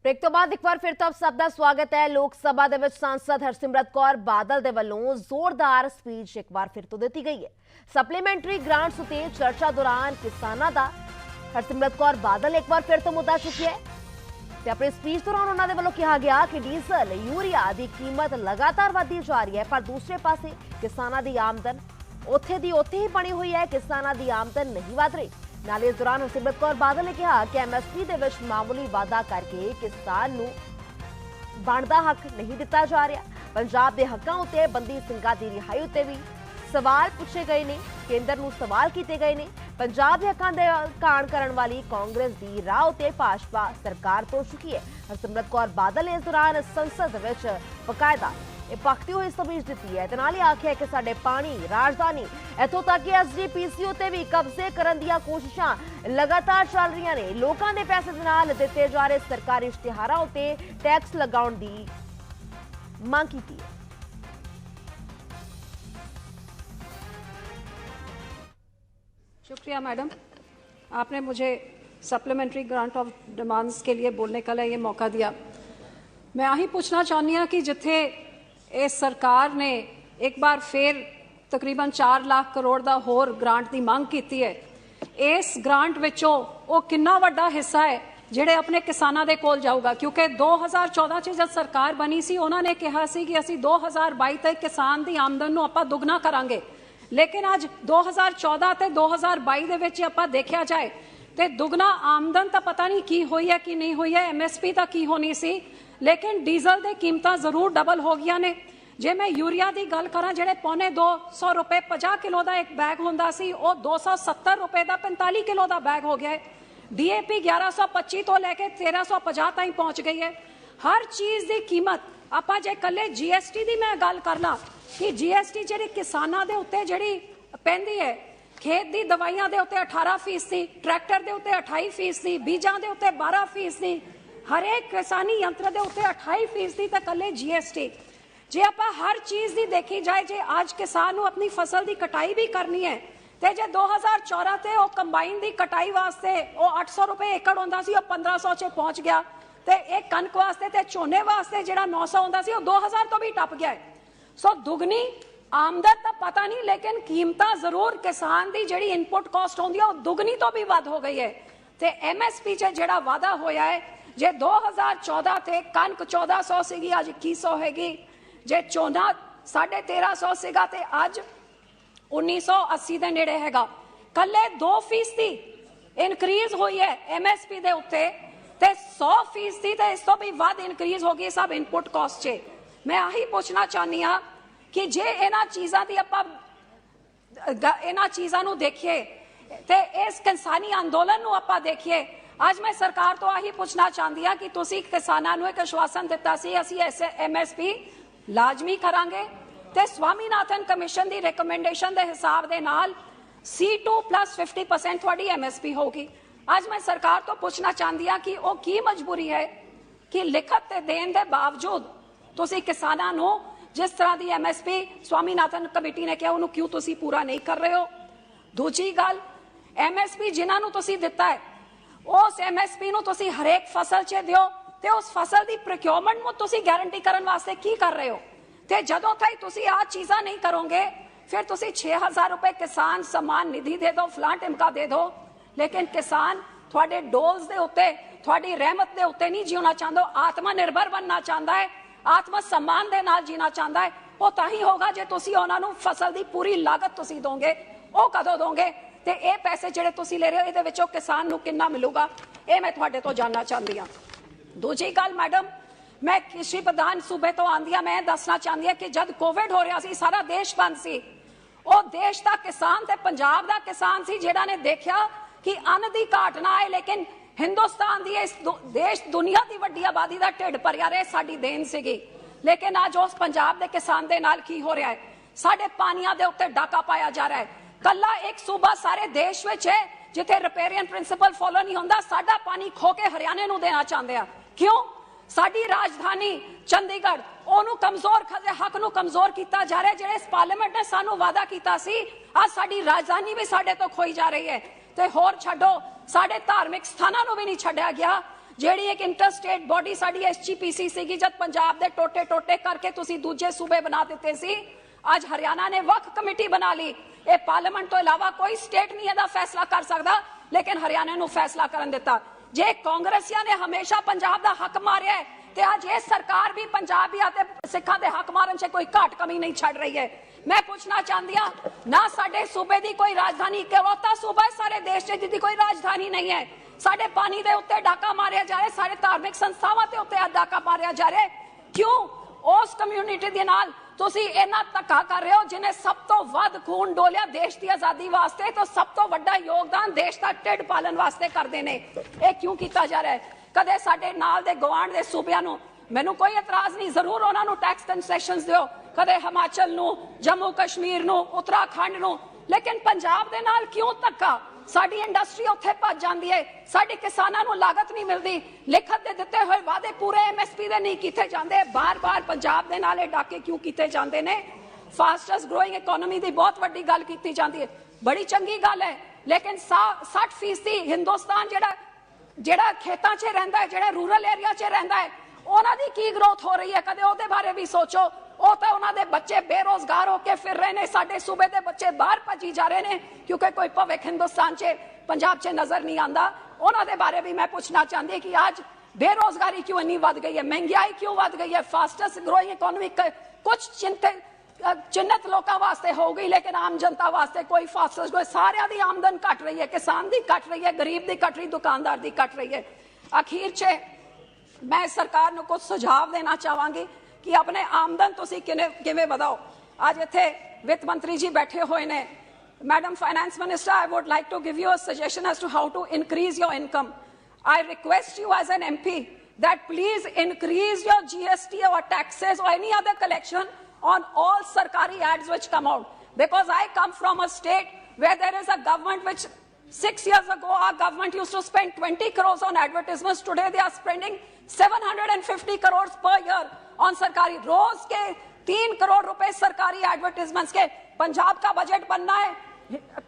Break तो बाद एक बार फिर तो आप सब का स्वागत है। लोक सभा दे विच सांसद हरसिमरत कौर बादल दे वल्लों जोरदार स्पीच एक बार फिर तो दी गई है। सप्लीमेंटरी ग्रांट्स उत्ते चर्चा दौरान किसानां दा हरसिमरत कौर बादल एक बार फिर तो मुद्दा चुकी है। ते अपनी स्पीच दौरान उन्होंने वल्लों कहा गया कि डीजल यूरिया की कीमत लगातार वधदी जा रही है, पर दूसरे पासे किसानां दी आमदन उत्थे दी उत्थे ही बनी हुई है। किसानां दी आमदन नहीं वध रही। नाले इस दौरान हरसिमरत कौर बादल ने कहा कि MSP दे विच मामूली वाधा करके किसान नूं बनदा हक नहीं दिता जा रहा। पंजाब दे हक्कां उत्ते बंदी ਸਿੰਘਾਂ दी रिहाई उत्ते भी सवाल पूछे गए ने, केंद्र नूं सवाल कीते गए ने। पंजाब दे हक्कां दे घाण करन वाली कांग्रेस दी राह उत्ते भाजपा सरकार तुर चुकी है। हरसिमरत कौर बादल ने इस दौरान संसद विच बकायदा पखती हुई स्पीच दी है। नाल ही आख्या कि साडे पानी राजधानी इथों तक कि SGPC उत्ते भी कब्जे करन दियां कोशिशां लगातार चल रही ने। लोकां दे पैसे दे नाल दिते जा रहे सरकारी इश्तिहारां उत्ते टैक्स लगाउण दी मांग कीती है। शुक्रिया मैडम, आपने मुझे सप्लीमेंट्री ग्रांट ऑफ डिमांड्स के लिए बोलने का ये मौका दिया। मैं आही पूछना चाहनी हाँ कि जिथे इस सरकार ने एक बार फिर तकरीबन 4 लाख करोड़ का होर ग्रांट की मांग की है, इस ग्रांट विचों वो कितना वड्डा हिस्सा है जिहड़े अपने किसानां दे कोल जाऊगा? क्योंकि 2014 च जब सरकार बनी सी उन्होंने कहा सी कि असीं 2022 तक किसान की आमदन नूं आपां दुगना करांगे, लेकिन अज 2014 ते 2022 दे विच आपां देखिया जाए तो दुगना आमदन तो पता नहीं की हुई है कि नहीं हुई है। MSP तो की होनी सी, लेकिन डीजल दी कीमतां जरूर डबल हो गई ने। जे मैं यूरिया की गल करा, जिहड़े पौने 200 रुपए 50 किलो का एक बैग होंदा सी, वो 270 रुपए का 45 किलो का बैग हो गया है। DAP 1125 तो लैके 1350 तक पहुंच गई है। हर चीज की कीमत आपां जे कल्ले GST की मैं गल कर ला कि GST जिहड़ी किसानां दे उत्ते जिहड़ी पैंदी है, खेत दी दवाइयां दे उत्ते 18%, ट्रैक्टर दे उत्ते 28%, बीजां दे उत्ते 12%, हरेक किसानी यंत्र दे उत्ते 28% तक कल्ले GST। जे आपां हर चीज दी देखी जाए, जे आज किसान नूं अपनी फसल दी कटाई भी करनी है ते जे 2014 ते वो कंबाइन दी कटाई वास्ते वो 800 रुपए एकड़ होंदा सी, वो 1500 च पहुंच गया। ते एक कणक वास्ते ते झोने वास्ते जिहड़ा 900 होंदा सी, वो 2000 तो भी टप गया है। सो दुगनी आमदन तो पता नहीं, लेकिन कीमतां जरूर किसान दी जिहड़ी इनपुट कॉस्ट होंदी है वो दुगनी तो भी वध हो गई है। ते MSP च जिहड़ा वादा होया है, जे 2014 ते कणक 1400 सीगी, अज 2100 हैगी। जे झोना 1350 सीगा ते अज 1980 के नेड़े हैगा। कल्ले 2% इनक्रीज हुई है MSP दे उत्ते ते 100% ते इस तो भी वध इनक्रीज हो गई सब इनपुट कॉस्ट चे। मैं आही पूछना चाहनी हाँ कि जे इन्हां चीज़ां दी आपां इन्हां चीज़ां नूं देखिए ते इस किसानी अंदोलन नूं आपां देखिए। आज मैं सरकार तो आही पूछना चाहती हाँ कि तुसीं किसानां नूं एक आश्वासन दिता सी असीं MSP लाजमी करांगे ते स्वामीनाथन कमीशन की रिकमेंडेशन के हिसाब दे नाल C2 + 50% थोड़ी MSP होगी। आज मैं सरकार तो पूछना चाहती हाँ कि वो की मजबूरी है कि लिखत ते देण दे बावजूद तुसीं किसानां नूं जिस तरह की MSP स्वामीनाथन कमेटी ने कहा उन्होंने क्यों तुसीं पूरा नहीं कर रहे हो? दूजी गल, MSP जिन्हां नूं तुसीं दिता है उस MSP नूं तुसीं हरेक फसल च दिओ ते उस फसल की प्रोक्योरमेंट में तुसीं गारंटी करने वास्ते की कर रहे हो? ते जदों तक तुसीं आ चीज़ां नहीं करोगे फिर तुसीं 6000 रुपए किसान सम्मान निधि दे दो, फलां टिमका दे दो, लेकिन किसान थोड़े डोज दे उत्ते थोड़ी रहमत दे उत्ते नहीं जीना चाहता, आत्मनिर्भर बनना चाहता है, आत्म सम्मान दे नाल जीना चाहता है। वो ताही होगा जे तुसीं उन्हां नूं फसल की पूरी लागत तुसीं दोगे। वो कदों दोगे ते ये पैसे जिहड़े तुसीं ले रहे हो इहदे विचों किसान नूं किन्ना मिलूगा? ये मैं तुहाडे तो जानना चाहती हाँ। दूजी गल मैडम, मैं कृषि प्रधान सूबे तो आंदी हाँ, मैं दसना चाहती हाँ कि जब कोविड हो रहा सी सारा देश बंद सी, वो देश का किसान ते पंजाब का किसान सी जिहड़ा ने देखा कि अन्न की घाट ना आए, लेकिन हिंदुस्तान की इस देश दुनिया की वड्डी आबादी का ढिड भरिया रहे साडी देन सीगी। लेकिन अज उस पंजाब के किसान के नाल की हो रहा है? साडे पानियां दे उत्ते डाका पाया जा रहा है। कला एक सूबा सारे देश विच है जिथे रिपेरियन प्रिंसिपल फॉलो नहीं होंदा, साडा पानी खो के हरियाणे नूं देना चाहते हैं। क्यों? साडी राजधानी चंडीगढ़ ओनू कमजोर हक नूं कमजोर किया जा रहा है। जिहड़े इस पार्लीमेंट ने सानू वादा किया सी, आज साडी राजधानी भी साडे तो खोई जा रही है। ते होर छड्डो, साडे धार्मिक स्थानां नूं भी नहीं छड्डिया गया। ਜਿਹੜੀ ਇੱਕ ਇੰਟਰਸਟੇਟ ਬੋਡੀ ਸਾਡੀ ਐਸਜੀਪੀਸੀ ਸੀਗੀ, ਜਦ ਪੰਜਾਬ ਦੇ ਟੋਟੇ ਟੋਟੇ ਕਰਕੇ ਤੁਸੀਂ ਦੂਜੇ ਸੂਬੇ ਬਣਾ ਦਿੱਤੇ ਸੀ, ਅੱਜ ਹਰਿਆਣਾ ਨੇ ਵਕਫ ਕਮੇਟੀ ਬਣਾ ਲਈ। ਇਹ ਪਾਰਲੀਮੈਂਟ ਤੋਂ ਇਲਾਵਾ ਕੋਈ ਸਟੇਟ ਨਹੀਂ ਇਹਦਾ ਫੈਸਲਾ ਕਰ ਸਕਦਾ, ਲੇਕਿਨ ਹਰਿਆਣਾ ਨੂੰ ਫੈਸਲਾ ਕਰਨ ਦਿੱਤਾ। ਜੇ ਕਾਂਗਰਸੀਆਂ ਨੇ ਹਮੇਸ਼ਾ ਪੰਜਾਬ ਦਾ ਹੱਕ ਮਾਰਿਆ ਤੇ ਅੱਜ ਇਹ ਸਰਕਾਰ ਵੀ ਪੰਜਾਬੀਆਂ ਤੇ ਸਿੱਖਾਂ ਦੇ ਹੱਕ ਮਾਰਨ 'ਚ ਕੋਈ ਘਾਟ ਕਮੀ ਨਹੀਂ ਛੱਡ ਰਹੀ ਹੈ। मैं पूछना चाहती हूं, ना साडे सूबे दी कोई राजधानी, इकलौता सूबा है सारे देश च जिहदी कोई राजधानी नहीं है। साडे पानी दे उत्ते डाका मारिया जा रहा है, साडे धार्मिक संस्थावां ते उत्ते डाका मारिया जा रहा है। क्यों उस कम्यूनिटी दे नाल तुसी इन्ना धक्का कर रहे हो जिन्हें सब तो वध खून डोलिया देश की आजादी वास्ते, तो सब तो वड्डा योगदान देश का ढिड पालन वास्ते करते हैं। ये क्यों किया जा रहा है? कदे साडे नाल दे गवांढ दे सूबियां नूं मैनू कोई इतराज नहीं, जरूर उन्होंने टैक्स कंसैशनस दिओ, कदे हिमाचल नूं, जम्मू कश्मीर नूं, उत्तराखंड नूं, लेकिन पंजाब दे नाल क्यों धक्का? साडी इंडस्ट्री उत्थे भज जांदी है, साडे किसानां नूं लागत नहीं मिलदी, लिखत दे दित्ते होए वादे पूरे एमएसपी दे नहीं कीते जांदे, बार-बार पंजाब दे नाल डाके क्यों कीते जांदे ने? फास्टेस्ट ग्रोइंग इकोनॉमी दी बहुत वड्डी गल कीती जांदी है, बड़ी चंगी गल है, लेकिन 60% हिंदुस्तान जेड़ा खेतां 'च रहिंदा है, जेड़ा रूरल एरिया 'च रहिंदा है, ਉਹਨਾਂ ਦੀ ਕੀ ਗਰੋਥ ਹੋ ਰਹੀ ਹੈ? ਕਦੇ ਉਹਦੇ ਬਾਰੇ ਵੀ ਸੋਚੋ। ਉਹ ਤਾਂ ਉਹਨਾਂ ਦੇ ਬੱਚੇ ਬੇਰੋਜ਼ਗਾਰ ਹੋ ਕੇ ਫਿਰ ਰਹੇ ਨੇ, ਸਾਡੇ ਸੂਬੇ ਦੇ ਬੱਚੇ ਬਾਹਰ ਭੱਜੀ ਜਾ ਰਹੇ ਨੇ ਕਿਉਂਕਿ ਕੋਈ ਭਵਿੱਖ ਹਿੰਦੁਸਤਾਨ 'ਚ ਪੰਜਾਬ 'ਚ ਨਜ਼ਰ ਨਹੀਂ ਆਉਂਦਾ। ਉਹਨਾਂ ਦੇ ਬਾਰੇ ਵੀ ਮੈਂ ਪੁੱਛਣਾ ਚਾਹੁੰਦੀ ਕਿ ਅੱਜ ਬੇਰੋਜ਼ਗਾਰੀ ਕਿਉਂ ਇੰਨੀ ਵੱਧ ਗਈ ਹੈ, ਮਹਿੰਗਾਈ ਕਿਉਂ ਵੱਧ ਗਈ ਹੈ? ਫਾਸਟੈਸਟ ਗਰੋਇੰਗ ਇਕਨੋਮੀ ਕੁਝ ਚਿੰਨਤ ਲੋਕਾਂ ਵਾਸਤੇ ਹੋ ਗਈ, ਲੇਕਿਨ ਆਮ ਜਨਤਾ ਵਾਸਤੇ ਕੋਈ ਫਾਸਟੈਸਟ ਗਰੋਇੰਗ, ਸਾਰਿਆਂ ਦੀ ਆਮਦਨ ਘਟ ਰਹੀ ਹੈ, ਕਿਸਾਨ ਦੀ ਘਟ ਰਹੀ ਹੈ, ਗਰੀਬ ਦੀ ਘਟ ਰਹੀ, ਦੁਕਾਨਦਾਰ ਦੀ ਘਟ ਰਹੀ ਹੈ। ਅਖੀਰ 'ਚ मैं सरकार ਨੂੰ कुछ सुझाव देना चाहांगी कि अपने आमदन तुसी किवें वधाओ। आज इत्थे वित्त मंत्री जी बैठे हुए ने, madam finance minister, I would like to give you a suggestion as to how to increase your income. I request you as an MP that please increase your GST or taxes or any other collection on all sarkari ads which come out, because I come from a state where there is a government which 6 years ago our government used to spend 20 crores on advertisements. Today they are spending 750 crores per year on सरकारी, रोज के 3 करोड़ रुपए सरकारी advertisements के। पंजाब का budget बनना है,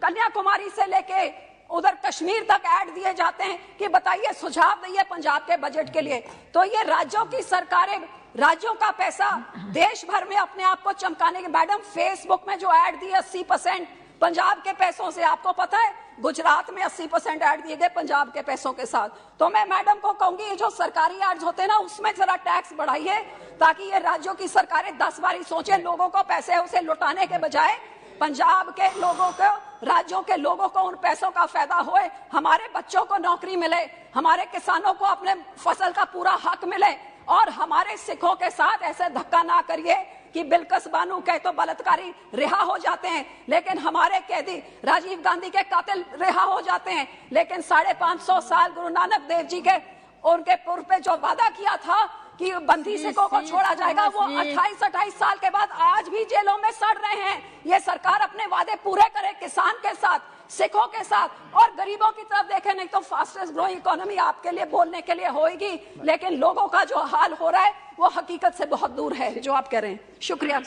कन्याकुमारी से लेके उधर कश्मीर तक ऐड दिए जाते हैं कि बताइए, सुझाव दिए पंजाब के बजट के लिए। तो ये राज्यों की सरकारें, राज्यों का पैसा देश भर में अपने आप को चमकाने के। मैडम फेसबुक में जो ऐड दिए 80% पंजाब के पैसों से, आपको पता है गुजरात में 80% ऐड दिए गए पंजाब के पैसों के साथ। तो मैं मैडम को कहूंगी, ये जो सरकारी एड्स होते हैं ना, उसमें जरा टैक्स बढ़ाइए ताकि ये राज्यों की सरकारें 10 बारी सोचें, लोगों को पैसे है उसे लुटाने के बजाय पंजाब के लोगों को, राज्यों के लोगों को उन पैसों का फायदा होए, हमारे बच्चों को नौकरी मिले, हमारे किसानों को अपने फसल का पूरा हक मिले, और हमारे सिखों के साथ ऐसे धक्का ना करिए कि बिल्किस बानो कहे तो बलात्कारी रिहा हो जाते हैं, लेकिन हमारे कैदी राजीव गांधी के कातिल रिहा हो जाते हैं, लेकिन 550 साल गुरु नानक देव जी के उनके पूर्व पे जो वादा किया था कि बंदी सिखों को छोड़ा जाएगा, वो 28-28 साल के बाद आज भी जेलों में सड़ रहे हैं। ये सरकार अपने वादे पूरे करे, किसान के साथ, सिखों के साथ और गरीबों की तरफ देखे। नहीं तो फास्टेस्ट ग्रोइंग इकोनॉमी आपके लिए बोलने के लिए होगी, लेकिन लोगों का जो हाल हो रहा है वो हकीकत से बहुत दूर है जो आप कह रहे हैं। शुक्रिया।